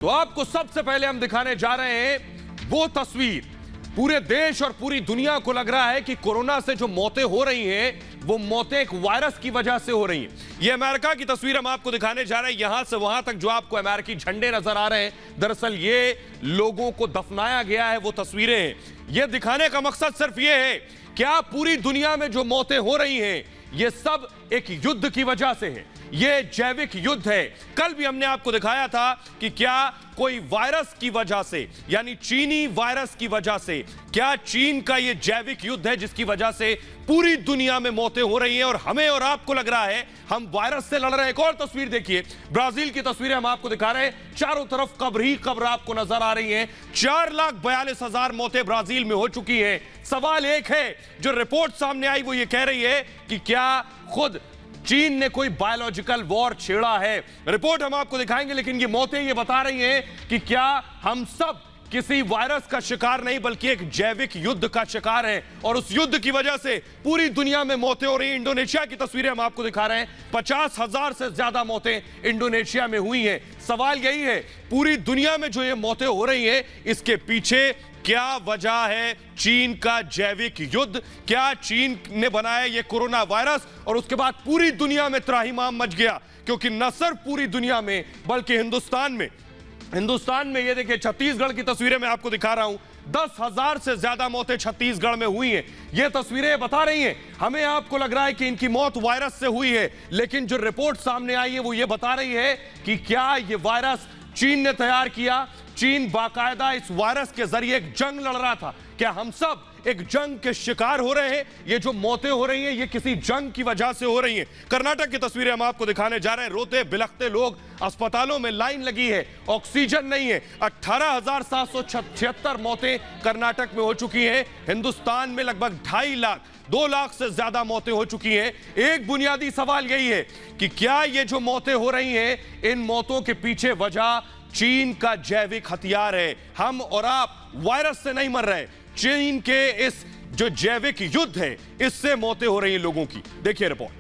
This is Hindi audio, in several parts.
तो आपको सबसे पहले हम दिखाने जा रहे हैं वो तस्वीर। पूरे देश और पूरी दुनिया को लग रहा है कि कोरोना से जो मौतें हो रही हैं वो मौतें एक वायरस की वजह से हो रही हैं। ये अमेरिका की तस्वीर हम आपको दिखाने जा रहे हैं। यहां से वहां तक जो आपको अमेरिकी झंडे नजर आ रहे हैं, दरअसल ये लोगों को दफनाया गया है वो तस्वीरें हैं। ये दिखाने का मकसद सिर्फ ये है क्या पूरी दुनिया में जो मौतें हो रही हैं ये सब एक युद्ध की वजह से है। ये जैविक युद्ध है। कल भी हमने आपको दिखाया था कि क्या कोई वायरस की वजह से, यानी चीनी वायरस की वजह से, क्या चीन का ये जैविक युद्ध है जिसकी वजह से पूरी दुनिया में मौतें हो रही हैं और हमें और आपको लग रहा है हम वायरस से लड़ रहे हैं। एक और तस्वीर देखिए, ब्राजील की तस्वीरें हम आपको दिखा रहे हैं। चारों तरफ कब्र ही कब्र आपको नजर आ रही हैं। 4,42,000 मौतें ब्राजील में हो चुकी हैं। सवाल एक है जो रिपोर्ट सामने आई वो ये कह रही है कि क्या खुद चीन ने कोई बायोलॉजिकल वॉर छेड़ा है। रिपोर्ट हम आपको दिखाएंगे, लेकिन ये मौतें ये बता रही हैं कि क्या हम सब किसी वायरस का शिकार नहीं बल्कि एक जैविक युद्ध का शिकार है और उस युद्ध की वजह से पूरी दुनिया में मौतें हो रही हैं। इंडोनेशिया की तस्वीरें हम आपको दिखा रहे हैं। 50,000 से ज्यादा मौतें इंडोनेशिया में हुई हैं। सवाल यही है पूरी दुनिया में जो ये मौतें हो रही हैं इसके पीछे क्या वजह है? चीन का जैविक युद्ध। क्या चीन ने बनाया ये कोरोना वायरस और उसके बाद पूरी दुनिया में त्राहिमाम मच गया? क्योंकि न सिर्फ पूरी दुनिया में बल्कि हिंदुस्तान में ये देखिए, छत्तीसगढ़ की तस्वीरें मैं आपको दिखा रहा हूं। 10,000 से ज्यादा मौतें छत्तीसगढ़ में हुई हैं। ये तस्वीरें बता रही हैं, हमें आपको लग रहा है कि इनकी मौत वायरस से हुई है, लेकिन जो रिपोर्ट सामने आई है वो ये बता रही है कि क्या ये वायरस चीन ने तैयार किया। चीन बाकायदा इस वायरस के जरिए एक जंग लड़ रहा था। क्या हम सब एक जंग के शिकार हो रहे हैं? ये जो मौतें हो रही हैं ये किसी जंग की वजह से हो रही हैं। कर्नाटक की तस्वीरें हम आपको दिखाने जा रहे हैं। रोते बिलखते लोग, अस्पतालों में लाइन लगी है, ऑक्सीजन नहीं है। 18,776 मौतें कर्नाटक में हो चुकी हैं। हिंदुस्तान में लगभग 2.5 लाख, 2 लाख से ज्यादा मौतें हो चुकी हैं। एक बुनियादी सवाल यही है कि क्या ये जो मौतें हो रही हैं इन मौतों के पीछे वजह चीन का जैविक हथियार है। हम और आप वायरस से नहीं मर रहे, चीन के इस जो जैविक युद्ध है इससे मौतें हो रही हैं लोगों की। देखिए रिपोर्ट।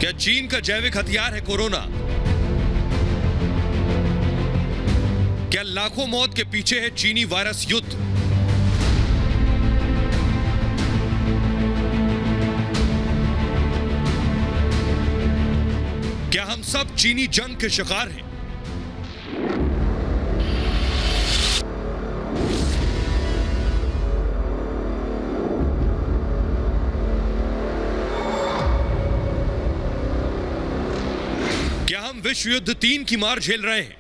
क्या चीन का जैविक हथियार है कोरोना? क्या लाखों मौत के पीछे है चीनी वायरस युद्ध? क्या हम सब चीनी जंग के शिकार हैं? क्या हम विश्व युद्ध 3 की मार झेल रहे हैं?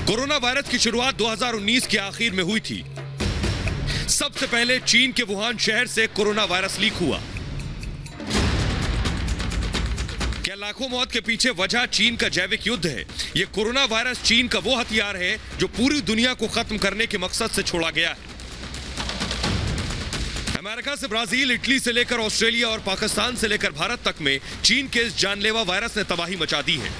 कोरोना वायरस की शुरुआत 2019 के आखिर में हुई थी। सबसे पहले चीन के वुहान शहर से कोरोना वायरस लीक हुआ। क्या लाखों मौत के पीछे वजह चीन का जैविक युद्ध है? यह कोरोना वायरस चीन का वो हथियार है जो पूरी दुनिया को खत्म करने के मकसद से छोड़ा गया है। अमेरिका से ब्राजील, इटली से लेकर ऑस्ट्रेलिया और पाकिस्तान से लेकर भारत तक में चीन के इस जानलेवा वायरस ने तबाही मचा दी है।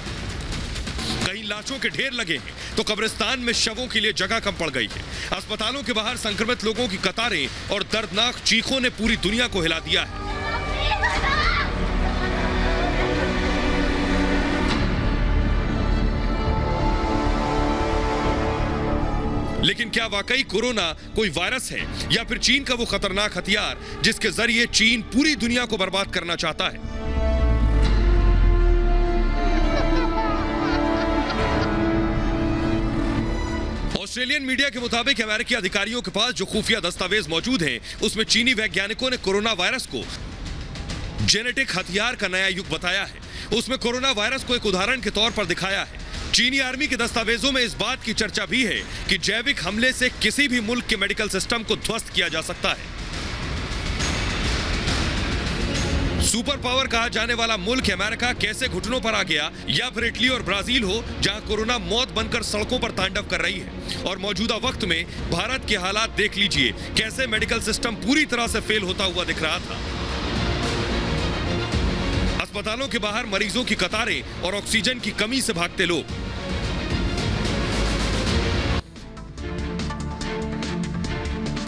कहीं लाशों के ढेर लगे हैं तो कब्रिस्तान में शवों के लिए जगह कम पड़ गई है। अस्पतालों के बाहर संक्रमित लोगों की कतारें और दर्दनाक चीखों ने पूरी दुनिया को हिला दिया है। लेकिन क्या वाकई कोरोना कोई वायरस है या फिर चीन का वो खतरनाक हथियार जिसके जरिए चीन पूरी दुनिया को बर्बाद करना चाहता है? ऑस्ट्रेलियन मीडिया के मुताबिक अमेरिकी अधिकारियों के पास जो खुफिया दस्तावेज मौजूद हैं उसमें चीनी वैज्ञानिकों ने कोरोना वायरस को जेनेटिक हथियार का नया युग बताया है। उसमें कोरोना वायरस को एक उदाहरण के तौर पर दिखाया है। चीनी आर्मी के दस्तावेजों में इस बात की चर्चा भी है कि जैविक हमले से किसी भी मुल्क के मेडिकल सिस्टम को ध्वस्त किया जा सकता है। सुपर पावर कहा जाने वाला मुल्क अमेरिका कैसे घुटनों पर आ गया, या फिर इटली और ब्राजील हो जहां कोरोना मौत बनकर सड़कों पर तांडव कर रही है। और मौजूदा वक्त में भारत के हालात देख लीजिए, कैसे मेडिकल सिस्टम पूरी तरह से फेल होता हुआ दिख रहा था। अस्पतालों के बाहर मरीजों की कतारें और ऑक्सीजन की कमी से भागते लोग।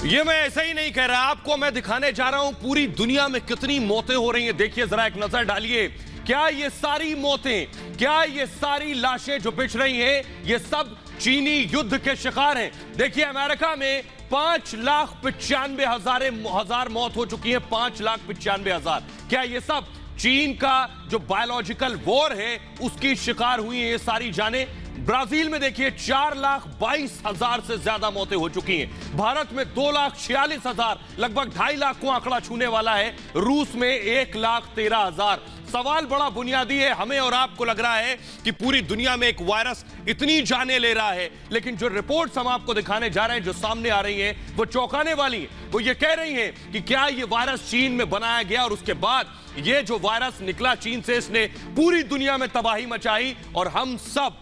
ये मैं ऐसा ही नहीं कह रहा, आपको मैं दिखाने जा रहा हूं पूरी दुनिया में कितनी मौतें हो रही हैं। देखिए जरा, एक नजर डालिए। क्या ये सारी मौतें, क्या ये सारी लाशें जो बिछ रही हैं, ये सब चीनी युद्ध के शिकार हैं। देखिए अमेरिका में 5,95,000 मौत हो चुकी है। 5,95,000। क्या ये सब चीन का जो बायोलॉजिकल वॉर है उसकी शिकार हुई है ये सारी जानें? ब्राजील में देखिए 4,22,000 से ज्यादा मौतें हो चुकी हैं। भारत में 2,46,000, लगभग 2.5 लाख को आंकड़ा छूने वाला है। रूस में 1,13,000। सवाल बड़ा बुनियादी है। हमें और आपको लग रहा है कि पूरी दुनिया में एक वायरस इतनी जाने ले रहा है, लेकिन जो रिपोर्ट्स हम आपको दिखाने जा रहे हैं, जो सामने आ रही हैं, वो चौंकाने वाली हैं। वो ये कह रही हैं कि क्या ये वायरस चीन में बनाया गया और उसके बाद ये जो वायरस निकला चीन से, इसने पूरी दुनिया में तबाही मचाई और हम सब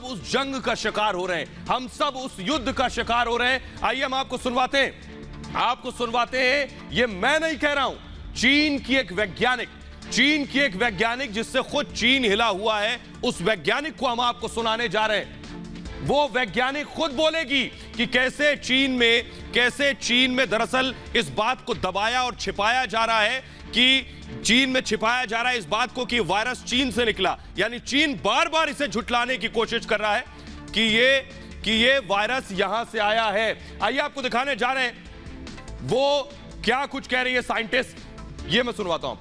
उस जंग का शिकार हो रहे हैं, हम सब उस युद्ध का शिकार हो रहे हैं। आइए हम आपको सुनवाते हैं। ये मैं नहीं कह रहा हूं, चीन की एक वैज्ञानिक जिससे खुद चीन हिला हुआ है, उस वैज्ञानिक को हम आपको सुनाने जा रहे हैं। वो वैज्ञानिक खुद बोलेगी कि कैसे चीन में दरअसल इस बात को दबाया और छिपाया जा रहा है इस बात को कि वायरस चीन से निकला। यानी चीन बार बार इसे झुठलाने की कोशिश कर रहा है कि ये वायरस यहां से आया है। आइए आपको दिखाने जा रहे हैं वो क्या कुछ कह रही है साइंटिस्ट, ये मैं सुनवाता हूं।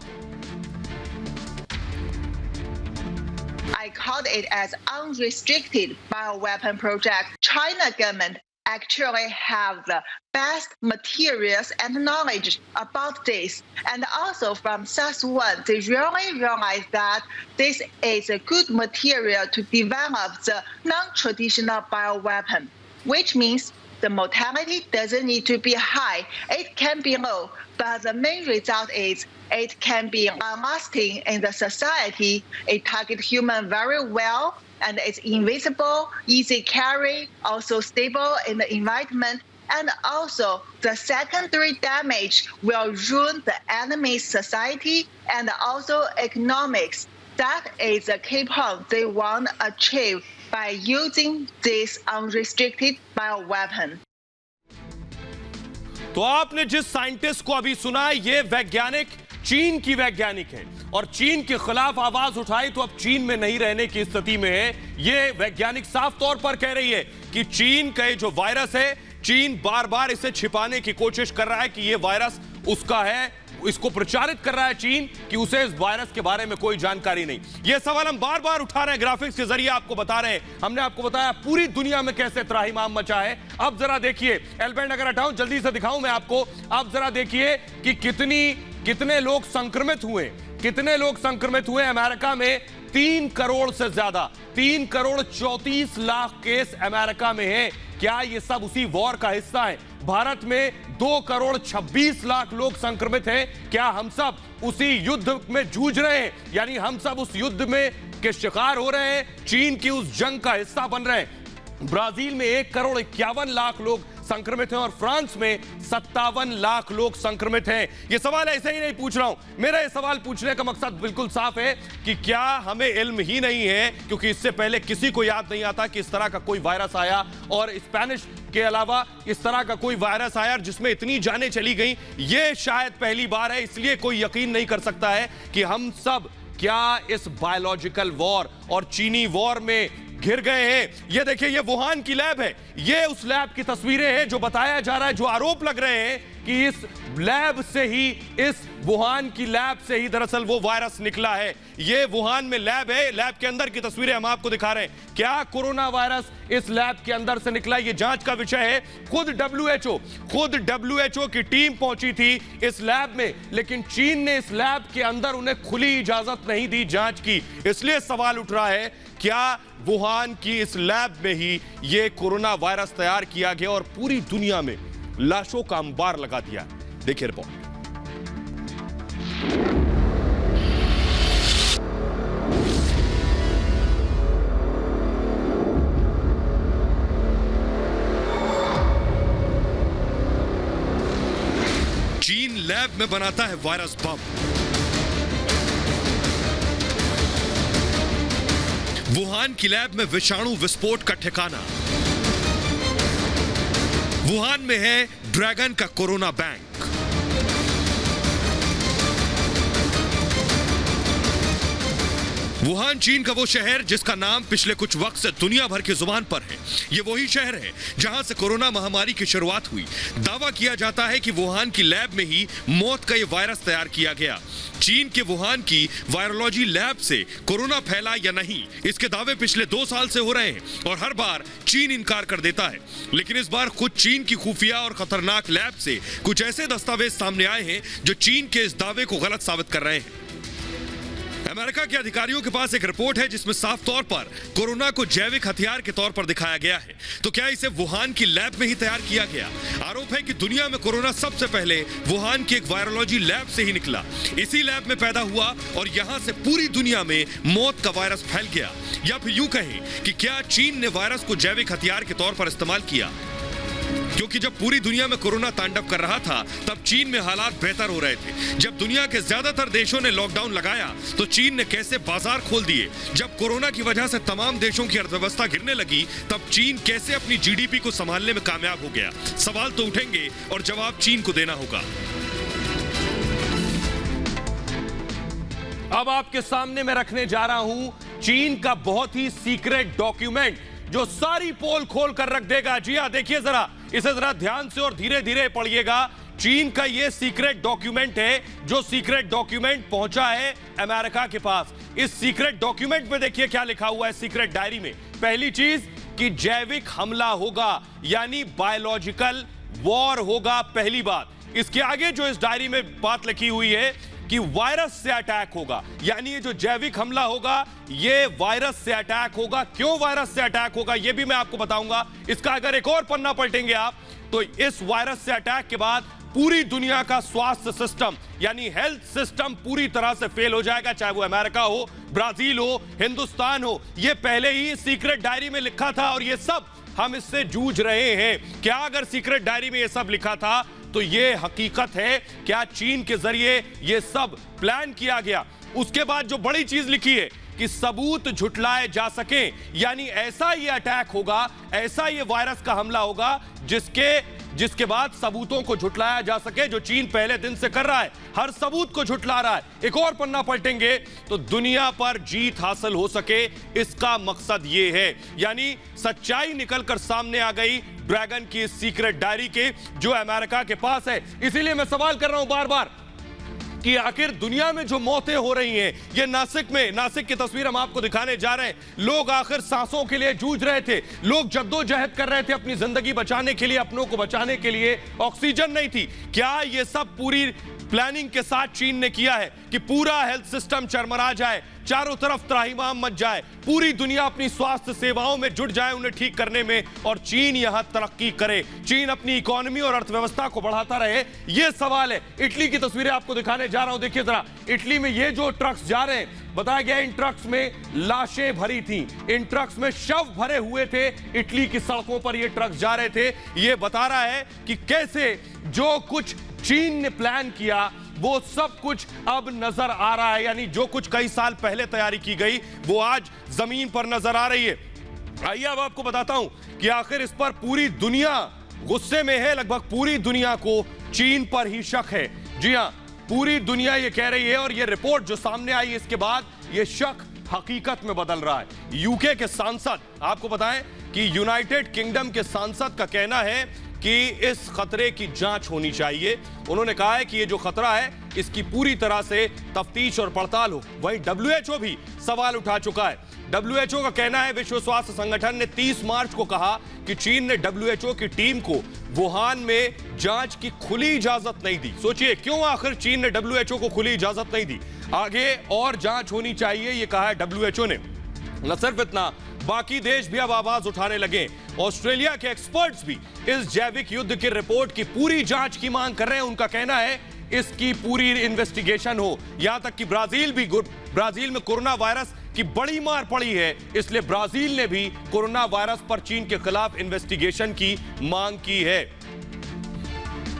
I called it as unrestricted bioweapon project. China government actually have the best materials and knowledge about this. And also from SARS-1, they really realized that this is a good material to develop the non-traditional bioweapon, which means the mortality doesn't need to be high. It can be low, but the main result is it can be long-lasting in the society. It targets human very well, and it's invisible, easy carry, also stable in the environment. And also, the secondary damage will ruin the enemy's society and also economics. That is the key point they want to achieve by using this unrestricted bioweapon. तो आपने जिस साइंटिस्ट को अभी सुना, ये वैज्ञानिक चीन की वैज्ञानिक है और चीन के खिलाफ आवाज उठाई तो अब चीन में नहीं रहने की स्थिति में है। ये वैज्ञानिक साफ तौर पर कह रही है कि चीन का ये जो वायरस है, चीन बार बार इसे छिपाने की कोशिश कर रहा है कि ये वायरस उसका है। इसको प्रचारित कर रहा है चीन कि उसे इस वायरस के बारे में कोई जानकारी नहीं। यह सवाल हम बार बार उठा रहे हैं, ग्राफिक्स के जरिए आपको बता रहे हैं। हमने आपको बताया पूरी दुनिया में कैसे त्राहिमाम मचा है। अब जरा देखिए, एलबैंड अगर हटाऊं, जल्दी से दिखाऊं मैं आपको। अब जरा देखिए कि कितने लोग संक्रमित हुए। अमेरिका में 3 करोड़ से ज्यादा, 3,34,00,000 केस अमेरिका में है। क्या ये सब उसी वॉर का हिस्सा है? भारत में 2,26,00,000 लोग संक्रमित हैं। क्या हम सब उसी युद्ध में जूझ रहे हैं? यानी हम सब उस युद्ध में के शिकार हो रहे हैं, चीन की उस जंग का हिस्सा बन रहे हैं। ब्राजील में 1,51,00,000 लोग संक्रमित हैं और फ्रांस में 57 लाख लोग संक्रमित हैं। यह सवाल ऐसे ही नहीं पूछ रहा हूं, मेरा यह सवाल पूछने का मकसद बिल्कुल साफ है कि क्या हमें इल्म ही नहीं है, क्योंकि इससे पहले किसी को याद नहीं आता कि इस तरह का कोई वायरस आया और स्पेनिश के अलावा इस तरह का कोई वायरस आया जिसमें इतनी जानें चली गई। यह शायद पहली बार है, इसलिए कोई यकीन नहीं कर सकता है कि हम सब क्या इस बायोलॉजिकल वॉर और चीनी वॉर में घिर गए हैं। ये देखिए, ये वुहान की लैब है। ये उस लैब की तस्वीरें हैं जो बताया जा रहा है, जो आरोप लग रहे हैं कि इस वुहान की लैब से ही दरअसल वो वायरस निकला है। ये वुहान में लैब है, लैब के अंदर की तस्वीरें हम आपको दिखा रहे हैं। क्या कोरोना वायरस इस लैब के अंदर से निकला? ये जांच का विषय है। खुद WHO की टीम पहुंची थी इस लैब में, लेकिन चीन ने इस लैब के अंदर उन्हें खुली इजाजत नहीं दी जांच की। इसलिए सवाल उठ रहा है, क्या वुहान की इस लैब में ही ये कोरोना वायरस तैयार किया गया और पूरी दुनिया में लाशों का अंबार लगा दिया? देखिए रिपोर्ट। चीन लैब में बनाता है वायरस बम। वुहान की लैब में विषाणु विस्फोट का ठिकाना। वुहान में है ड्रैगन का कोरोना बैंक। वुहान चीन का वो शहर जिसका नाम पिछले कुछ वक्त से दुनिया भर की जुबान पर है। ये वही शहर है जहां से कोरोना महामारी की शुरुआत हुई। दावा किया जाता है कि वुहान की लैब में ही मौत का ये वायरस तैयार किया गया। चीन के वुहान की वायरोलॉजी लैब से कोरोना फैला या नहीं, इसके दावे पिछले 2 साल से हो रहे हैं और हर बार चीन इनकार कर देता है। लेकिन इस बार खुद चीन की खुफिया और खतरनाक लैब से कुछ ऐसे दस्तावेज सामने आए हैं जो चीन के इस दावे को गलत साबित कर रहे हैं। अमेरिका के अधिकारियों के पास एक रिपोर्ट है जिसमें साफ तौर पर कोरोना को जैविक हथियार के तौर पर दिखाया गया है। तो क्या इसे वुहान की लैब में ही तैयार किया गया? आरोप है कि दुनिया में कोरोना सबसे पहले वुहान की एक वायरोलॉजी लैब से ही निकला। इसी लैब में पैदा हुआ और यहां से पूरी दुनिया में मौत का वायरस फैल गया। या फिर यूं कहें कि क्या चीन ने वायरस को जैविक हथियार के तौर पर इस्तेमाल किया? क्योंकि जब पूरी दुनिया में कोरोना तांडव कर रहा था तब चीन में हालात बेहतर हो रहे थे। जब दुनिया के ज्यादातर देशों ने लॉकडाउन लगाया तो चीन ने कैसे बाजार खोल दिए। जब कोरोना की वजह से तमाम देशों की अर्थव्यवस्था गिरने लगी तब चीन कैसे अपनी जीडीपी को संभालने में कामयाब हो गया। सवाल तो उठेंगे और जवाब चीन को देना होगा। अब आपके सामने मैं रखने जा रहा हूं चीन का बहुत ही सीक्रेट डॉक्यूमेंट जो सारी पोल खोल कर रख देगा। जी हां, देखिए जरा, इसे जरा ध्यान से और धीरे धीरे पढ़िएगा। चीन का यह सीक्रेट डॉक्यूमेंट है जो सीक्रेट डॉक्यूमेंट पहुंचा है अमेरिका के पास। इस सीक्रेट डॉक्यूमेंट में देखिए क्या लिखा हुआ है सीक्रेट डायरी में। पहली चीज कि जैविक हमला होगा, यानी बायोलॉजिकल वॉर होगा, पहली बात। इसके आगे जो इस डायरी में बात लिखी हुई है कि वायरस से अटैक होगा, यानी ये जो जैविक हमला होगा ये वायरस से अटैक होगा। क्यों वायरस से अटैक होगा ये भी मैं आपको बताऊंगा। इसका अगर एक और पन्ना पलटेंगे आप तो इस वायरस से अटैक के बाद पूरी दुनिया का स्वास्थ्य सिस्टम यानी हेल्थ सिस्टम पूरी तरह से फेल हो जाएगा, चाहे वो अमेरिका हो, ब्राजील हो, हिंदुस्तान हो। ये पहले ही सीक्रेट डायरी में लिखा था और ये सब हम इससे जूझ रहे हैं। क्या अगर सीक्रेट डायरी में ये सब लिखा था तो ये हकीकत है? क्या चीन के जरिए ये सब प्लान किया गया? उसके बाद जो बड़ी चीज लिखी है कि सबूत झुटलाए जा सके, यानी ऐसा ये अटैक होगा, ऐसा ये वायरस का हमला होगा जिसके बाद सबूतों को झुटलाया जा सके, जो चीन पहले दिन से कर रहा है, हर सबूत को झुटला रहा है। एक और पन्ना पलटेंगे तो दुनिया पर जीत हासिल हो सके, इसका मकसद ये है। यानी सच्चाई निकलकर सामने आ गई ड्रैगन की सीक्रेट डायरी के जो अमेरिका के पास है। इसीलिए मैं सवाल कर रहा हूं बार बार कि आखिर दुनिया में जो मौतें हो रही हैं, ये नासिक की तस्वीर हम आपको दिखाने जा रहे हैं। लोग आखिर सांसों के लिए जूझ रहे थे, लोग जद्दोजहद कर रहे थे अपनी जिंदगी बचाने के लिए, अपनों को बचाने के लिए। ऑक्सीजन नहीं थी। क्या ये सब पूरी प्लानिंग के साथ चीन ने किया है कि पूरा हेल्थ सिस्टम चरमरा जाए, चारों तरफ त्राहिमाम मच जाए, पूरी दुनिया अपनी स्वास्थ्य सेवाओं में जुट जाए उन्हें ठीक करने में और चीन यहां तरक्की करे, चीन अपनी इकोनॉमी और अर्थव्यवस्था को बढ़ाता रहे? यह सवाल है। इटली की तस्वीरें आपको दिखाने जा रहा हूं, देखिए जरा। इटली में ये जो ट्रक्स जा रहे हैं, बताया गया इन ट्रक्स में लाशें भरी थी, इन ट्रक्स में शव भरे हुए थे। इटली की सड़कों पर ये ट्रक्स जा रहे थे। ये बता रहा है कि कैसे जो कुछ चीन ने प्लान किया वो सब कुछ अब नजर आ रहा है, यानी जो कुछ कई साल पहले तैयारी की गई वो आज जमीन पर नजर आ रही है। आइए अब आपको बताता हूं कि आखिर इस पर पूरी दुनिया गुस्से में है। लगभग पूरी दुनिया को चीन पर ही शक है। जी हां, पूरी दुनिया ये कह रही है और ये रिपोर्ट जो सामने आई इसके बाद ये शक हकीकत में बदल रहा है। यूके के सांसद, आपको बताएं कि यूनाइटेड किंगडम के सांसद का कहना है कि इस खतरे की जांच होनी चाहिए। उन्होंने कहा है कि ये जो खतरा है इसकी पूरी तरह से तफ्तीश और पड़ताल हो। वहीं WHO भी सवाल उठा चुका है। WHO का कहना है, विश्व स्वास्थ्य संगठन ने 30 मार्च को कहा कि चीन ने WHO की टीम को वुहान में जांच की खुली इजाजत नहीं दी। सोचिए क्यों आखिर चीन ने WHO को खुली इजाजत नहीं दी? आगे और जांच होनी चाहिए, ये कहा है WHO ने। न सिर्फ इतना, बाकी देश भी अब आवाज उठाने लगे। ऑस्ट्रेलिया के एक्सपर्ट्स भी इस जैविक युद्ध की रिपोर्ट की पूरी जांच की मांग कर रहे हैं। उनका कहना है इसकी पूरी इन्वेस्टिगेशन हो। यहां तक कि ब्राजील में कोरोना वायरस की बड़ी मार पड़ी है, इसलिए ब्राजील ने भी कोरोना वायरस पर चीन के खिलाफ इन्वेस्टिगेशन की मांग की है।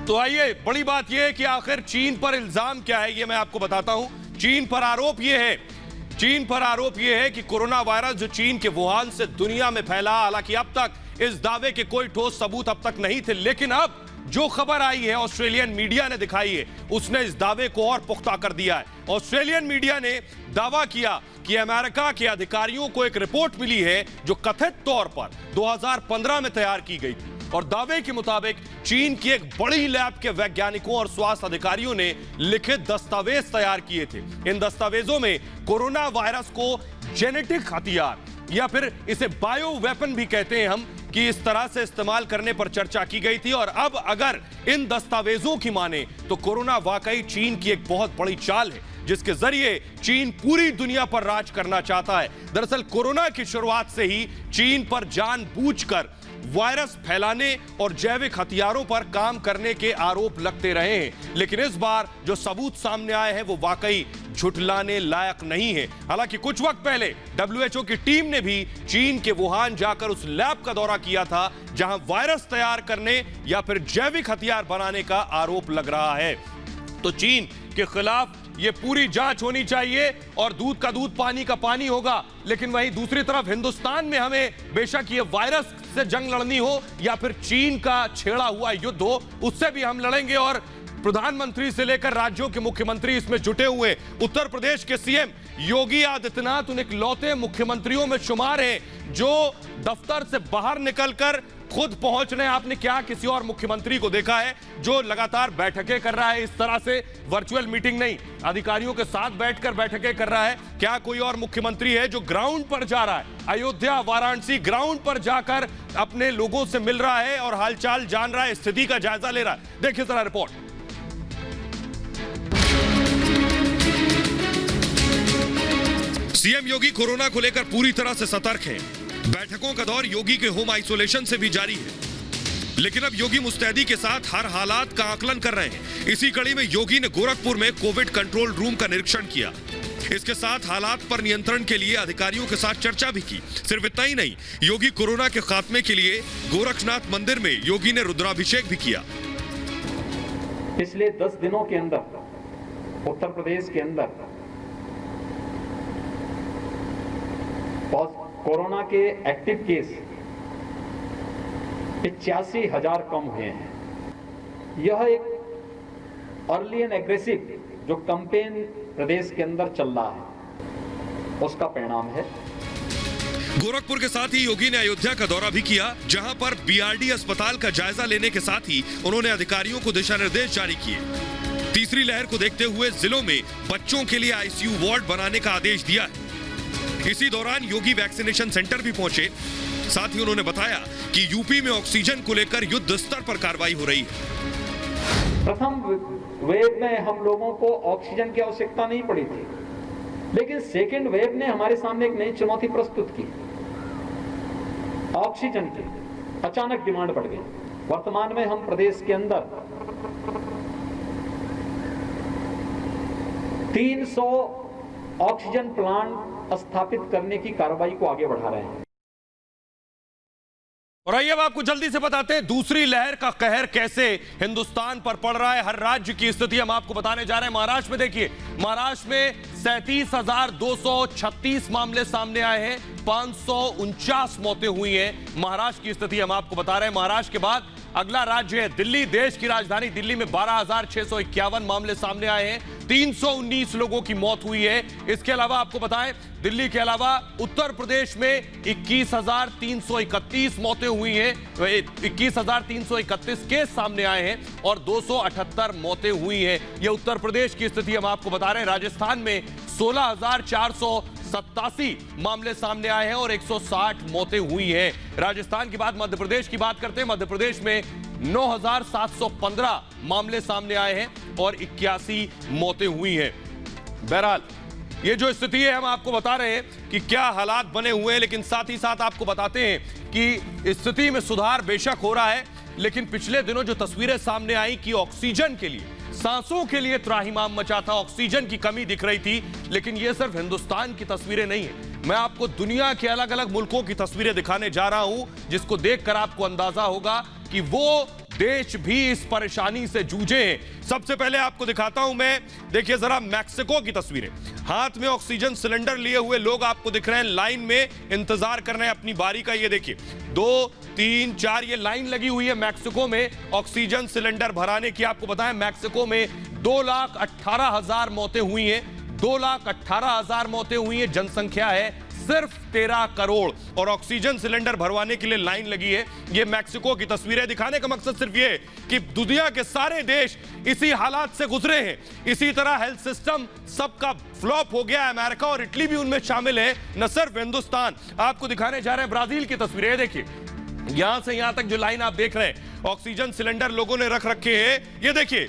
तो आइए, बड़ी बात यह है कि आखिर चीन पर इल्जाम क्या है ये मैं आपको बताता हूं। चीन पर आरोप यह है कि कोरोना वायरस जो चीन के वुहान से दुनिया में फैला, हालांकि अब तक इस दावे के कोई ठोस सबूत अब तक नहीं थे, लेकिन अब जो खबर आई है ऑस्ट्रेलियन मीडिया ने दिखाई है उसने इस दावे को और पुख्ता कर दिया है। ऑस्ट्रेलियन मीडिया ने दावा किया कि अमेरिका के अधिकारियों को एक रिपोर्ट मिली है जो कथित तौर पर 2015 में तैयार की गई थी और दावे के मुताबिक चीन की एक बड़ी लैब के वैज्ञानिकों और स्वास्थ्य अधिकारियों ने लिखित दस्तावेज तैयार किए थे। इन दस्तावेजों में कोरोना वायरस को जेनेटिक हथियार या फिर इसे बायो वेपन भी कहते हैं हम कि इस तरह से इस्तेमाल करने पर चर्चा की गई थी। और अब अगर इन दस्तावेजों की माने तो कोरोना वाकई चीन की एक बहुत बड़ी चाल है जिसके जरिए चीन पूरी दुनिया पर राज करना चाहता है। दरअसल कोरोना की शुरुआत से ही चीन पर जानबूझकर वायरस फैलाने और जैविक हथियारों पर काम करने के आरोप लगते रहे हैं, लेकिन इस बार जो सबूत सामने आए हैं वो वाकई झुठलाने लायक नहीं है। हालांकि कुछ वक्त पहले WHO की टीम ने भी चीन के वुहान जाकर उस लैब का दौरा किया था जहां वायरस तैयार करने या फिर जैविक हथियार बनाने का आरोप लग रहा है। तो चीन के खिलाफ ये पूरी जांच होनी चाहिए और दूध का दूध पानी का पानी होगा। लेकिन वहीं दूसरी तरफ हिंदुस्तान में हमें बेशक ये वायरस से जंग लड़नी हो या फिर चीन का छेड़ा हुआ युद्ध हो, उससे भी हम लड़ेंगे और प्रधानमंत्री से लेकर राज्यों के मुख्यमंत्री इसमें जुटे हुए। उत्तर प्रदेश के सीएम योगी आदित्यनाथ उन इकलौते मुख्यमंत्रियों में शुमार हैं जो दफ्तर से बाहर निकलकर खुद पहुंच रहे हैं। आपने क्या किसी और मुख्यमंत्री को देखा है जो लगातार बैठकें कर रहा है इस तरह से? वर्चुअल मीटिंग नहीं, अधिकारियों के साथ बैठकर बैठकें कर रहा है। क्या कोई और मुख्यमंत्री है जो ग्राउंड पर जा रहा है, अयोध्या वाराणसी ग्राउंड पर जाकर अपने लोगों से मिल रहा है और हालचाल जान रहा है, स्थिति का जायजा ले रहा है? देखिए जरा रिपोर्ट। सीएम योगी कोरोना को लेकर पूरी तरह से सतर्क हैं। बैठकों का दौर योगी के होम आइसोलेशन से भी जारी है, लेकिन अब योगी मुस्तैदी के साथ हर हालात का आकलन कर रहे हैं। इसी कड़ी में योगी ने गोरखपुर में कोविड कंट्रोल रूम का निरीक्षण किया। इसके साथ हालात पर नियंत्रण के लिए अधिकारियों के साथ चर्चा भी की। सिर्फ इतना ही नहीं, योगी कोरोना के खात्मे के लिए गोरखनाथ मंदिर में योगी ने रुद्राभिषेक भी किया। पिछले 10 दिनों के अंदर उत्तर प्रदेश के अंदर कोरोना के एक्टिव केस 85,000 कम हुए हैं। यह एक अर्ली एंड एग्रेसिव जो कैंपेन प्रदेश के अंदर चल रहा है उसका परिणाम है। गोरखपुर के साथ ही योगी ने अयोध्या का दौरा भी किया, जहां पर बीआरडी अस्पताल का जायजा लेने के साथ ही उन्होंने अधिकारियों को दिशा निर्देश जारी किए। तीसरी लहर को देखते हुए जिलों में बच्चों के लिए आईसीयू वार्ड बनाने का आदेश दिया है। इसी दौरान योगी वैक्सीनेशन सेंटर भी पहुंचे। साथ ही उन्होंने बताया कि यूपी में ऑक्सीजन को लेकर युद्ध स्तर पर कार्रवाई हो रही है। प्रथम वेव में हम लोगों को ऑक्सीजन की आवश्यकता नहीं पड़ी थी, लेकिन सेकेंड वेव ने हमारे सामने एक नई चुनौती प्रस्तुत की। ऑक्सीजन की अचानक डिमांड बढ़ गई। वर्तमान में हम प्रदेश के अंदर 300 ऑक्सीजन प्लांट स्थापित करने की कार्रवाई को आगे बढ़ा रहे हैं। और आइए अब आपको जल्दी से बताते हैं दूसरी लहर का कहर कैसे हिंदुस्तान पर पड़ रहा है। हर राज्य की स्थिति हम आपको बताने जा रहे हैं। महाराष्ट्र में देखिए, महाराष्ट्र में 37,236 मामले सामने आए हैं, 549 मौतें हुई हैं। महाराष्ट्र की स्थिति हम आपको बता रहे हैं। महाराष्ट्र के बाद अगला राज्य है दिल्ली। देश की राजधानी दिल्ली में 12,651 मामले सामने आए हैं, 319 लोगों की मौत हुई है। इसके अलावा आपको बताएं, दिल्ली के अलावा उत्तर प्रदेश में 21,331 मौतें हुई हैं, 21,331 केस सामने आए हैं और 278 मौतें हुई हैं। ये उत्तर प्रदेश की स्थिति हम आपको बता रहे हैं। राजस्थान में 16,487 मामले सामने आए हैं और 160 मौतें हुई हैं। राजस्थान के बाद मध्य प्रदेश की बात करते हैं। मध्य प्रदेश में 9,715 मामले सामने आए हैं और 81 मौतें हुई हैं। बहरहाल ये जो स्थिति है हम आपको बता रहे हैं कि क्या हालात बने हुए हैं, लेकिन साथ ही साथ आपको बताते हैं कि स्थिति में सुधार बेशक हो रहा है, लेकिन पिछले दिनों जो तस्वीरें सामने आई कि ऑक्सीजन के लिए, सांसों के लिए त्राहिमाम मचा था, ऑक्सीजन की कमी दिख रही थी। लेकिन ये सिर्फ हिंदुस्तान की तस्वीरें नहीं है, मैं आपको दुनिया के अलग अलग मुल्कों की तस्वीरें दिखाने जा रहा हूं, जिसको देखकर आपको अंदाजा होगा कि वो देश भी इस परेशानी से जूझे हैं। सबसे पहले आपको दिखाता हूं मैं, देखिए जरा मैक्सिको की तस्वीरें। हाथ में ऑक्सीजन सिलेंडर लिए हुए लोग आपको दिख रहे हैं, लाइन में इंतजार कर रहे हैं अपनी बारी का। ये देखिए 2, 3, 4 ये लाइन लगी हुई है मैक्सिको में ऑक्सीजन सिलेंडर भराने की। आपको बताएं मैक्सिको में 2,18,000 मौतें हुई हैं। 2,18,000 मौतें हुई हैं। जनसंख्या है सिर्फ 13 करोड़ और ऑक्सीजन सिलेंडर भरवाने के लिए लाइन लगी है। ये मैक्सिको की तस्वीरें। दिखाने का मकसद सिर्फ ये कि दुनिया के सारे देश इसी हालात से गुजरे हैं। इसी तरह हेल्थ सिस्टम सबका फ्लॉप हो गया। अमेरिका और इटली भी उनमें शामिल है, न सिर्फ हिंदुस्तान। आपको दिखाने जा रहे हैं ब्राजील की तस्वीरें। देखिए यहां से यहां तक जो लाइन आप देख रहे हैं, ऑक्सीजन सिलेंडर लोगों ने रख रखे हैं। ये देखिए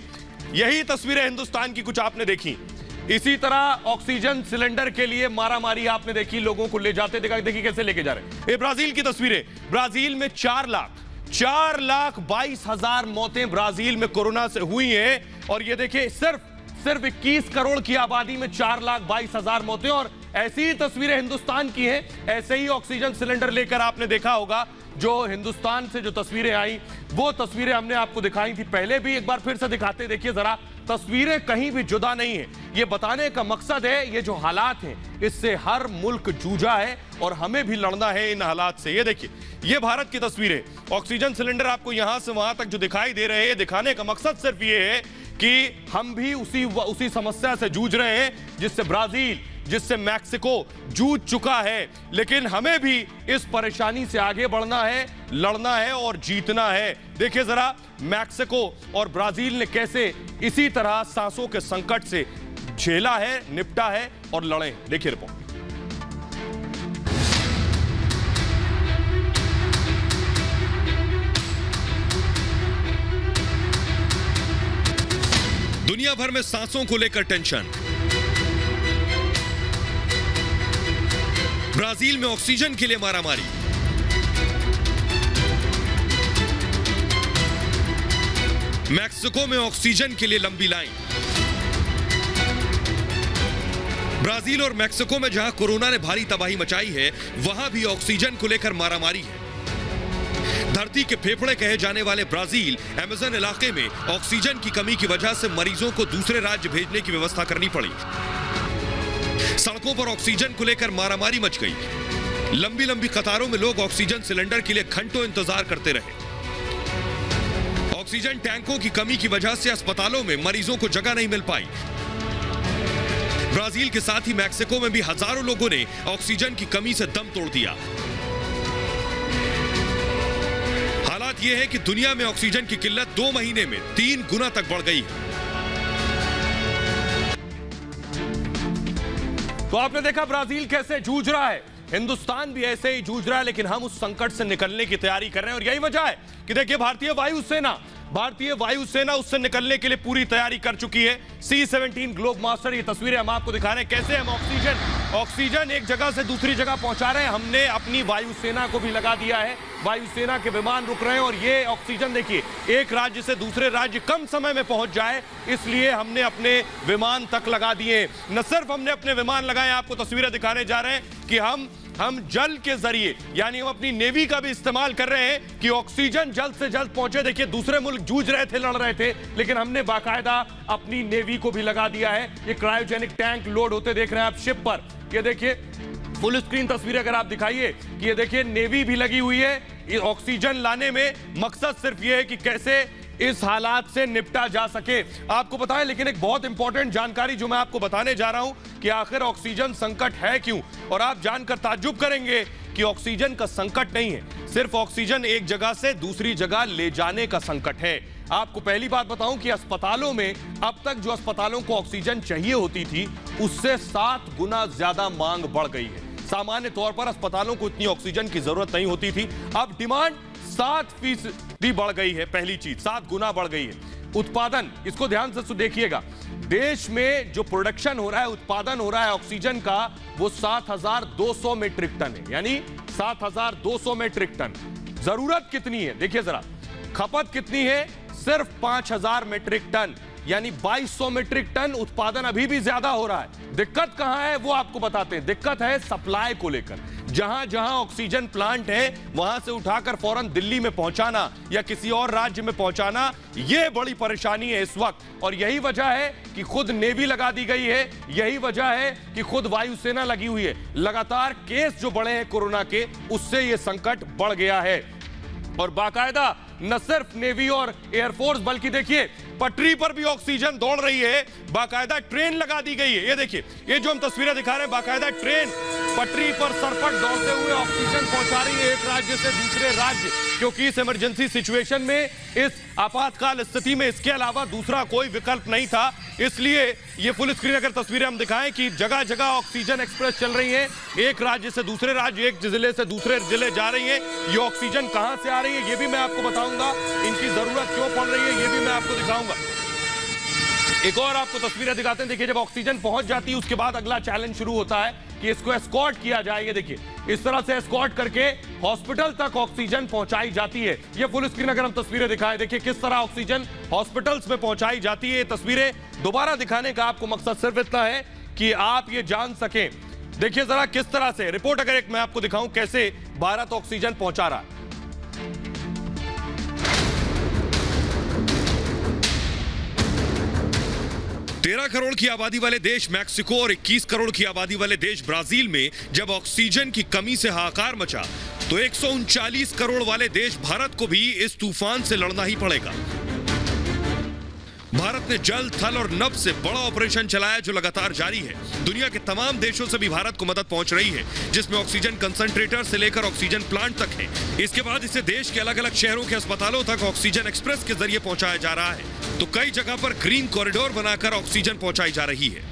यही तस्वीरें हिंदुस्तान की कुछ आपने देखी। इसी तरह ऑक्सीजन सिलेंडर के लिए मारामारी आपने देखी, लोगों को ले जाते देखा। देखिए कैसे लेके जा रहे हैं। ये ब्राजील की तस्वीरें। ब्राजील में 4,22,000 मौतें ब्राजील में कोरोना से हुई हैं और ये देखिए सिर्फ 21 करोड़ की आबादी में 4,22,000 मौतें। और ऐसी ही तस्वीरें हिंदुस्तान की हैं। ऐसे ही ऑक्सीजन सिलेंडर लेकर आपने देखा होगा जो हिंदुस्तान से जो तस्वीरें आई वो तस्वीरें हमने आपको दिखाई थी पहले भी, एक बार फिर से दिखाते। देखिए जरा तस्वीरें कहीं भी जुदा नहीं है। ये बताने का मकसद है ये जो हालात हैं इससे हर मुल्क जूझा है और हमें भी लड़ना है इन हालात से। ये देखिए ये भारत की तस्वीरें। ऑक्सीजन सिलेंडर आपको यहां से वहां तक जो दिखाई दे रहे हैं, दिखाने का मकसद सिर्फ ये है कि हम भी उसी समस्या से जूझ रहे हैं जिससे ब्राजील, जिससे मैक्सिको जूझ चुका है। लेकिन हमें भी इस परेशानी से आगे बढ़ना है, लड़ना है और जीतना है। देखिए जरा मैक्सिको और ब्राजील ने कैसे इसी तरह सांसों के संकट से झेला है, निपटा है और लड़े। देखिए रिपोर्ट। दुनिया भर में सांसों को लेकर टेंशन। ब्राजील में ऑक्सीजन के लिए मारामारी। मैक्सिको में ऑक्सीजन के लिए लंबी लाइन। ब्राजील और मैक्सिको में जहां कोरोना ने भारी तबाही मचाई है, वहां भी ऑक्सीजन को लेकर मारामारी है। धरती के फेफड़े कहे जाने वाले ब्राजील अमेज़न इलाके में ऑक्सीजन की कमी की वजह से मरीजों को दूसरे राज्य भेजने की व्यवस्था करनी पड़ी। सड़कों पर ऑक्सीजन को लेकर मारामारी मच गई। लंबी लंबी कतारों में लोग ऑक्सीजन सिलेंडर के लिए घंटों इंतजार करते रहे। ऑक्सीजन टैंकों की कमी की वजह से अस्पतालों में मरीजों को जगह नहीं मिल पाई। ब्राजील के साथ ही मैक्सिको में भी हजारों लोगों ने ऑक्सीजन की कमी से दम तोड़ दिया। हालात यह है कि दुनिया में ऑक्सीजन की किल्लत 2 महीने में 3 गुना तक बढ़ गई है। तो आपने देखा ब्राजील कैसे जूझ रहा है, हिंदुस्तान भी ऐसे ही जूझ रहा है, लेकिन हम उस संकट से निकलने की तैयारी कर रहे हैं। और यही वजह है कि देखिए भारतीय वायुसेना उससे निकलने के लिए पूरी तैयारी कर चुकी है। C-17 ग्लोब मास्टर, ये तस्वीरें हम आपको दिखा रहे हैं कैसे हम ऑक्सीजन एक जगह से दूसरी जगह पहुंचा रहे हैं। हमने अपनी वायुसेना को भी लगा दिया है, वायुसेना के विमान रुक रहे हैं और ये ऑक्सीजन देखिए एक राज्य से दूसरे राज्य कम समय में पहुंच जाए, इसलिए हमने अपने विमान तक लगा दिए। न सिर्फ हमने अपने विमान लगाए, आपको तस्वीरें दिखाने जा रहे हैं कि हम जल के जरिए यानी हम अपनी नेवी का भी इस्तेमाल कर रहे हैं कि ऑक्सीजन जल्द से जल्द पहुंचे। देखिए दूसरे मुल्क जूझ रहे थे, लड़ रहे थे, लेकिन हमने बाकायदा अपनी नेवी को भी लगा दिया है। ये क्रायोजेनिक टैंक लोड होते देख रहे हैं आप शिप पर। ये देखिए फुल स्क्रीन तस्वीर अगर आप दिखाइए कि ये देखिए नेवी भी लगी हुई है ये ऑक्सीजन लाने में। मकसद सिर्फ ये है कि कैसे इस हालात से निपटा जा सके। आपको बताएं, लेकिन एक बहुत इंपॉर्टेंट जानकारी जो मैं आपको बताने जा रहा हूं कि आखिर ऑक्सीजन संकट है क्यों, और आप जानकर ताज्जुब करेंगे कि ऑक्सीजन का संकट नहीं है, सिर्फ ऑक्सीजन एक जगह से दूसरी जगह ले जाने का संकट है। आपको पहली बात बताऊं कि अस्पतालों में अब तक जो अस्पतालों को ऑक्सीजन चाहिए होती थी उससे 7 गुना ज्यादा मांग बढ़ गई है। सामान्य तौर पर अस्पतालों को इतनी ऑक्सीजन की जरूरत नहीं होती थी, अब डिमांड 7% बढ़ गई है। पहली चीज 7 गुना बढ़ गई है। उत्पादन, इसको ध्यान से देखिएगा, देश में जो प्रोडक्शन हो रहा है, उत्पादन हो रहा है ऑक्सीजन का, वो 7,200 मीट्रिक टन है, यानी 7,200 मीट्रिक टन। जरूरत कितनी है देखिए जरा, खपत कितनी है, सिर्फ 5,000 मीट्रिक टन, यानी 2,200 मीट्रिक टन। उत्पादन अभी भी ज्यादा हो रहा है। दिक्कत कहां है वो आपको बताते हैं। दिक्कत है सप्लाई को लेकर। जहां जहां ऑक्सीजन प्लांट है वहां से उठाकर फौरन दिल्ली में पहुंचाना या किसी और राज्य में पहुंचाना, यह बड़ी परेशानी है इस वक्त। और यही वजह है कि खुद नेवी लगा दी गई है, यही वजह है कि खुद वायुसेना लगी हुई है। लगातार केस जो बढ़े हैं कोरोना के, उससे यह संकट बढ़ गया है। और बाकायदा न सिर्फ नेवी और एयरफोर्स, बल्कि देखिए पटरी पर भी ऑक्सीजन दौड़ रही है, बाकायदा ट्रेन लगा दी गई है। ये देखिए, ये जो हम तस्वीरें दिखा रहे हैं, बाकायदा ट्रेन पटरी पर सरपट दौड़ते हुए ऑक्सीजन पहुंचा रही है एक राज्य से दूसरे राज्य, क्योंकि इस इमरजेंसी सिचुएशन में, इस आपातकाल स्थिति में इसके अलावा दूसरा कोई विकल्प नहीं था। इसलिए ये फुल स्क्रीन अगर तस्वीरें हम दिखाएं कि जगह जगह ऑक्सीजन एक्सप्रेस चल रही है, एक राज्य से दूसरे राज्य, एक जिले से दूसरे जिले जा रही है। ये ऑक्सीजन कहां से आ रही है ये भी मैं आपको बताऊंगा, इनकी जरूरत क्यों पड़ रही है ये भी मैं आपको दिखाऊंगा। एक और आपको तस्वीरें दिखाते हैं। देखिए, जब ऑक्सीजन पहुंच जाती है उसके बाद अगला चैलेंज शुरू होता है कि इसको एस्कॉर्ट किया जाए। ये देखिए, इस तरह से एस्कॉर्ट करके हॉस्पिटल तक ऑक्सीजन पहुंचाई जाती है। ये फुल स्क्रीन अगर हम तस्वीरें दिखाएं, देखिए किस तरह ऑक्सीजन हॉस्पिटल्स में पहुंचाई जाती है। ये तस्वीरें दोबारा दिखाने का आपको मकसद सिर्फ इतना है कि आप ये जान सकें। देखिए जरा किस तरह से रिपोर्ट अगर एक मैं आपको दिखाऊं कैसे भारत ऑक्सीजन पहुंचा रहा है। 13 करोड़ की आबादी वाले देश मैक्सिको और 21 करोड़ की आबादी वाले देश ब्राजील में जब ऑक्सीजन की कमी से हाहाकार मचा, तो 139 करोड़ वाले देश भारत को भी इस तूफान से लड़ना ही पड़ेगा। भारत ने जल, थल और नभ से बड़ा ऑपरेशन चलाया जो लगातार जारी है। दुनिया के तमाम देशों से भी भारत को मदद पहुंच रही है, जिसमें ऑक्सीजन कंसंट्रेटर से लेकर ऑक्सीजन प्लांट तक है। इसके बाद इसे देश के अलग अलग शहरों के अस्पतालों तक ऑक्सीजन एक्सप्रेस के जरिए पहुंचाया जा रहा है। तो कई जगह पर ग्रीन कॉरिडोर बनाकर ऑक्सीजन पहुंचाई जा रही है।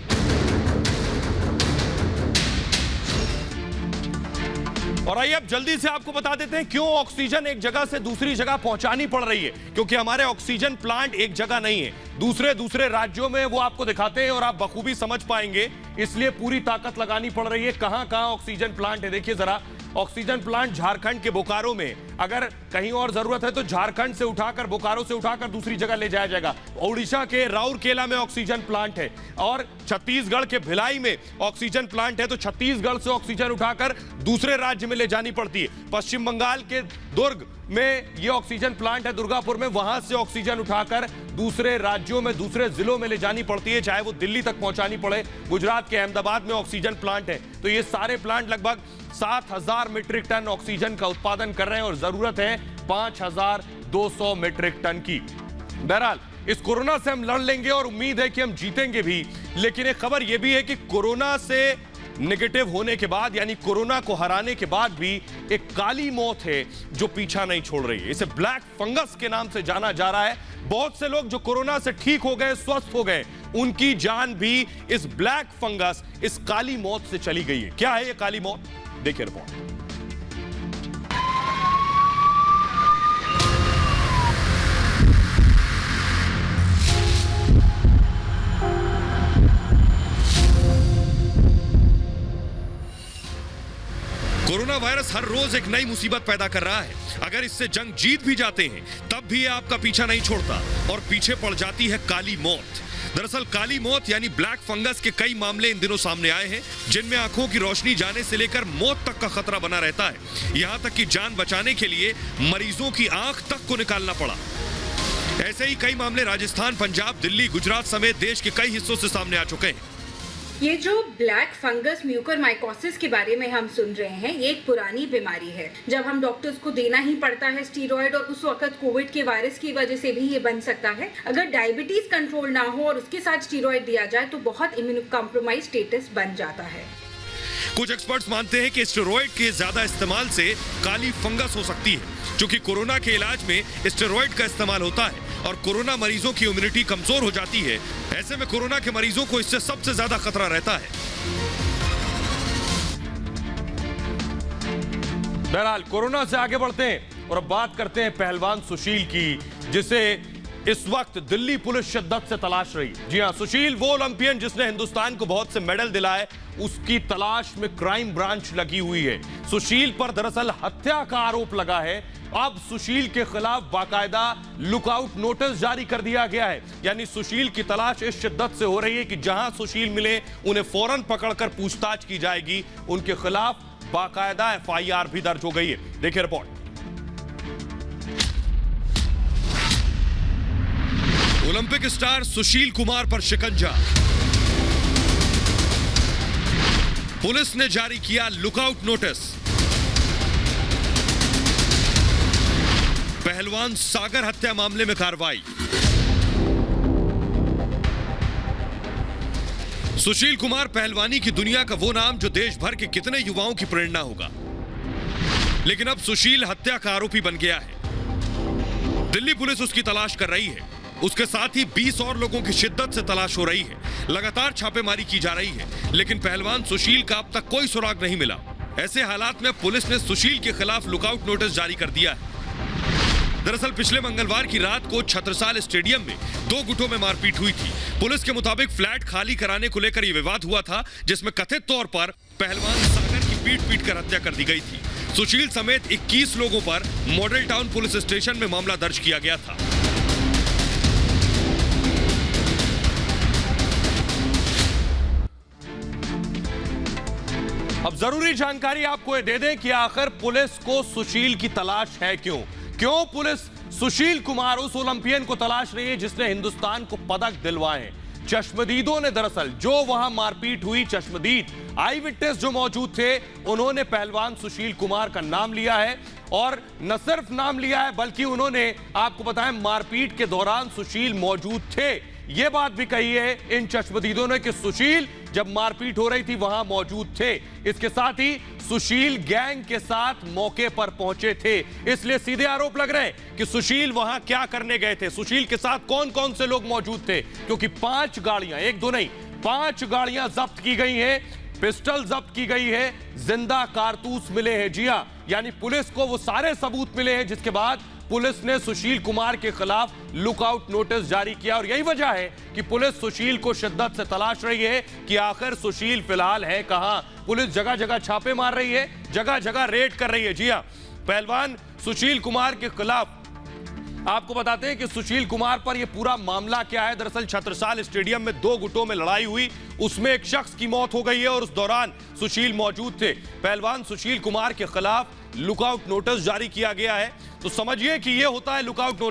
और आइए अब जल्दी से आपको बता देते हैं क्यों ऑक्सीजन एक जगह से दूसरी जगह पहुंचानी पड़ रही है। क्योंकि हमारे ऑक्सीजन प्लांट एक जगह नहीं है, दूसरे राज्यों में, वो आपको दिखाते हैं और आप बखूबी समझ पाएंगे। इसलिए पूरी ताकत लगानी पड़ रही है। कहां कहां ऑक्सीजन प्लांट है देखिए जरा। ऑक्सीजन प्लांट झारखंड के बोकारो में, अगर कहीं और जरूरत है तो झारखंड से उठाकर, बोकारो से उठाकर दूसरी जगह ले जाया जाएगा। उड़ीसा के राउरकेला में ऑक्सीजन प्लांट है और छत्तीसगढ़ के भिलाई में ऑक्सीजन प्लांट है, तो छत्तीसगढ़ से ऑक्सीजन उठाकर दूसरे राज्य में ले जानी पड़ती है। पश्चिम बंगाल के दुर्ग में ये ऑक्सीजन प्लांट है, दुर्गापुर में, वहां से ऑक्सीजन उठाकर दूसरे राज्यों में, दूसरे जिलों में ले जानी पड़ती है, चाहे वो दिल्ली तक पहुंचानी पड़े। गुजरात के अहमदाबाद में ऑक्सीजन प्लांट है। तो ये सारे प्लांट लगभग 7000 मीट्रिक टन ऑक्सीजन का उत्पादन कर रहे हैं और जरूरत है 5200 मीट्रिक टन की। बहरहाल इस कोरोना से हम लड़ लेंगे और उम्मीद है कि हम जीतेंगे भी। लेकिन एक खबर यह भी है कि कोरोना से नेगेटिव होने के बाद, यानी कोरोना को हराने के बाद भी एक काली मौत है जो पीछा नहीं छोड़ रही है। इसे ब्लैक फंगस के नाम से जाना जा रहा है। बहुत से लोग जो कोरोना से ठीक हो गए, स्वस्थ हो गए, उनकी जान भी इस ब्लैक फंगस, इस काली मौत से चली गई है। क्या है ये काली मौत? देखिए रिपोर्ट। कोरोना वायरस हर रोज एक नई मुसीबत पैदा कर रहा है। अगर इससे जंग जीत भी जाते हैं तब भी ये आपका पीछा नहीं छोड़ता और पीछे पड़ जाती है काली मौत। दरअसल काली मौत यानी ब्लैक फंगस के कई मामले इन दिनों सामने आए हैं, जिनमें आंखों की रोशनी जाने से लेकर मौत तक का खतरा बना रहता है। यहां तक कि जान बचाने के लिए मरीजों की आंख तक को निकालना पड़ा। ऐसे ही कई मामले राजस्थान, पंजाब, दिल्ली, गुजरात समेत देश के कई हिस्सों से सामने आ चुके हैं। ये जो ब्लैक फंगस म्यूकरमाइकोसिस के बारे में हम सुन रहे हैं, ये एक पुरानी बीमारी है। जब हम डॉक्टर्स को देना ही पड़ता है स्टीरॉयड, और उस वक्त कोविड के वायरस की वजह से भी ये बन सकता है। अगर डायबिटीज कंट्रोल ना हो और उसके साथ स्टीरॉयड दिया जाए तो बहुत इम्यूनो कॉम्प्रोमाइज स्टेटस बन जाता है। कुछ एक्सपर्ट्स मानते हैं कि स्टेरॉयड के ज्यादा इस्तेमाल से काली फंगस हो सकती है, क्योंकि कोरोना के इलाज में स्टेरॉयड का इस्तेमाल होता है और कोरोना मरीजों की इम्यूनिटी कमजोर हो जाती है। ऐसे में कोरोना के मरीजों को इससे सबसे ज्यादा खतरा रहता है। बहरहाल कोरोना से आगे बढ़ते हैं और अब बात करते हैं पहलवान सुशील की, जिसे इस वक्त दिल्ली पुलिस शिद्दत से तलाश रही है। जी हां, सुशील वो ओलंपियन जिसने हिंदुस्तान को बहुत से मेडल दिलाए, उसकी तलाश में क्राइम ब्रांच लगी हुई है। सुशील पर दरअसल हत्या का आरोप लगा है। अब सुशील के खिलाफ बाकायदा लुकआउट नोटिस जारी कर दिया गया है। यानी सुशील की तलाश इस शिद्दत से हो रही है कि जहां सुशील मिले उन्हें फौरन पकड़कर पूछताछ की जाएगी, उनके खिलाफ बाकायदा FIR भी दर्ज हो गई है। देखिए report. Olympic star Sushil Kumar पर शिकंजा, पुलिस ने जारी किया लुकआउट नोटिस। पहलवान सागर हत्या मामले में कार्रवाई। सुशील कुमार पहलवानी की दुनिया का वो नाम जो देश भर के कितने युवाओं की प्रेरणा होगा, लेकिन अब सुशील हत्या का आरोपी बन गया है। दिल्ली पुलिस उसकी तलाश कर रही है। उसके साथ ही 20 और लोगों की शिद्दत से तलाश हो रही है। लगातार छापेमारी की जा रही है, लेकिन पहलवान सुशील का अब तक कोई सुराग नहीं मिला। ऐसे हालात में पुलिस ने सुशील के खिलाफ लुकआउट नोटिस जारी कर दिया है। दरअसल पिछले मंगलवार की रात को छत्रसाल स्टेडियम में 2 गुटों में मारपीट हुई थी। पुलिस के मुताबिक फ्लैट खाली कराने को लेकर यह विवाद हुआ था, जिसमें कथित तौर पर पहलवान सागर की पीट कर हत्या कर दी गई थी। सुशील समेत 21 लोगों पर मॉडल टाउन पुलिस स्टेशन में मामला दर्ज किया गया था। अब जरूरी जानकारी आपको ये दे दें कि आखिर पुलिस को सुशील की तलाश है क्यों पुलिस सुशील कुमार उस ओलंपियन को तलाश रही है जिसने हिंदुस्तान को पदक दिलवाए। चश्मदीदों ने दरअसल जो वहां मारपीट हुई, चश्मदीद आई विटनेस जो मौजूद थे, उन्होंने पहलवान सुशील कुमार का नाम लिया है। और न सिर्फ नाम लिया है बल्कि उन्होंने आपको बताएं मारपीट के दौरान सुशील मौजूद थे, यह बात भी कही है इन चश्मदीदों ने कि सुशील जब मारपीट हो रही थी वहां मौजूद थे। इसके साथ ही सुशील गैंग के साथ मौके पर पहुंचे थे, इसलिए सीधे आरोप लग रहे हैं कि सुशील वहां क्या करने गए थे, सुशील के साथ कौन कौन से लोग मौजूद थे। क्योंकि 5 गाड़ियां, 1 2 नहीं 5 गाड़ियां जब्त की गई हैं, पिस्टल जब्त की गई है, जिंदा कारतूस मिले हैं। जी हां, यानी पुलिस को वो सारे सबूत मिले हैं जिसके बाद पुलिस ने सुशील कुमार के खिलाफ लुकआउट नोटिस जारी किया। और यही वजह है कि पुलिस सुशील को शिद्दत से तलाश रही है कि आखिर सुशील फिलहाल है कहां। पुलिस जगह जगह छापे मार रही है, जगह जगह रेड कर रही है। जी हां, पहलवान सुशील कुमार के खिलाफ आपको बताते हैं कि सुशील कुमार पर यह पूरा मामला क्या है। दरअसल छत्रसाल स्टेडियम में 2 गुटों में लड़ाई हुई, उसमें एक शख्स की मौत हो गई है और उस दौरान सुशील मौजूद थे। पहलवान सुशील कुमार के खिलाफ लुकआउट नोटिस जारी किया गया है। तो समझिए कि यह होता है लुकआउट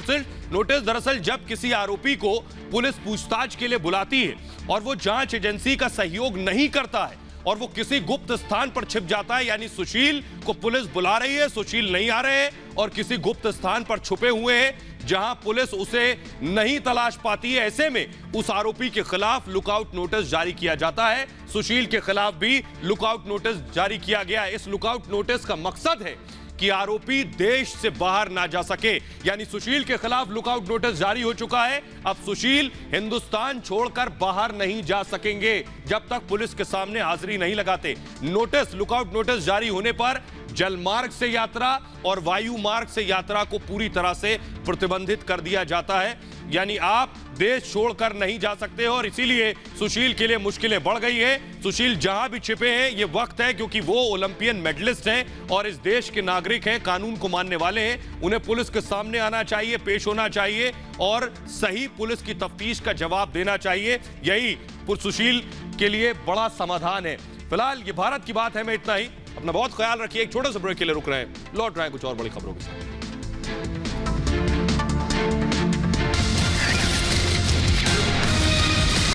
नोटिस। दरअसल जब किसी आरोपी को पुलिस पूछताछ के लिए बुलाती है और वो जांच एजेंसी का सहयोग नहीं करता है और वो किसी गुप्त स्थान पर छिप जाता है, यानी सुशील को पुलिस बुला रही है, सुशील नहीं आ रहे हैं और किसी गुप्त स्थान पर छुपे हुए हैं जहां पुलिस उसे नहीं तलाश पाती है, ऐसे में उस आरोपी के खिलाफ लुकआउट नोटिस जारी किया जाता है। सुशील के खिलाफ भी लुकआउट नोटिस जारी किया गया है। इस लुकआउट नोटिस का मकसद है कि आरोपी देश से बाहर ना जा सके, यानी सुशील के खिलाफ लुकआउट नोटिस जारी हो चुका है। अब सुशील हिंदुस्तान छोड़कर बाहर नहीं जा सकेंगे जब तक पुलिस के सामने हाजिरी नहीं लगाते। लुकआउट नोटिस जारी होने पर जल मार्ग से यात्रा और वायु मार्ग से यात्रा को पूरी तरह से प्रतिबंधित कर दिया जाता है, यानी आप देश छोड़कर नहीं जा सकते हो। और इसीलिए सुशील के लिए मुश्किलें बढ़ गई है। सुशील जहां भी छिपे हैं ये वक्त है, क्योंकि वो ओलंपियन मेडलिस्ट हैं और इस देश के नागरिक हैं, कानून को मानने वाले हैं। उन्हें पुलिस के सामने आना चाहिए, पेश होना चाहिए और सही पुलिस की तफ्तीश का जवाब देना चाहिए। यही सुशील के लिए बड़ा समाधान है। फिलहाल ये भारत की बात है, मैं इतना ही। अपना बहुत ख्याल रखिए। एक छोटे से ब्रेक के लिए रुक रहे हैं, लौट रहे हैं कुछ और बड़ी खबरों के साथ।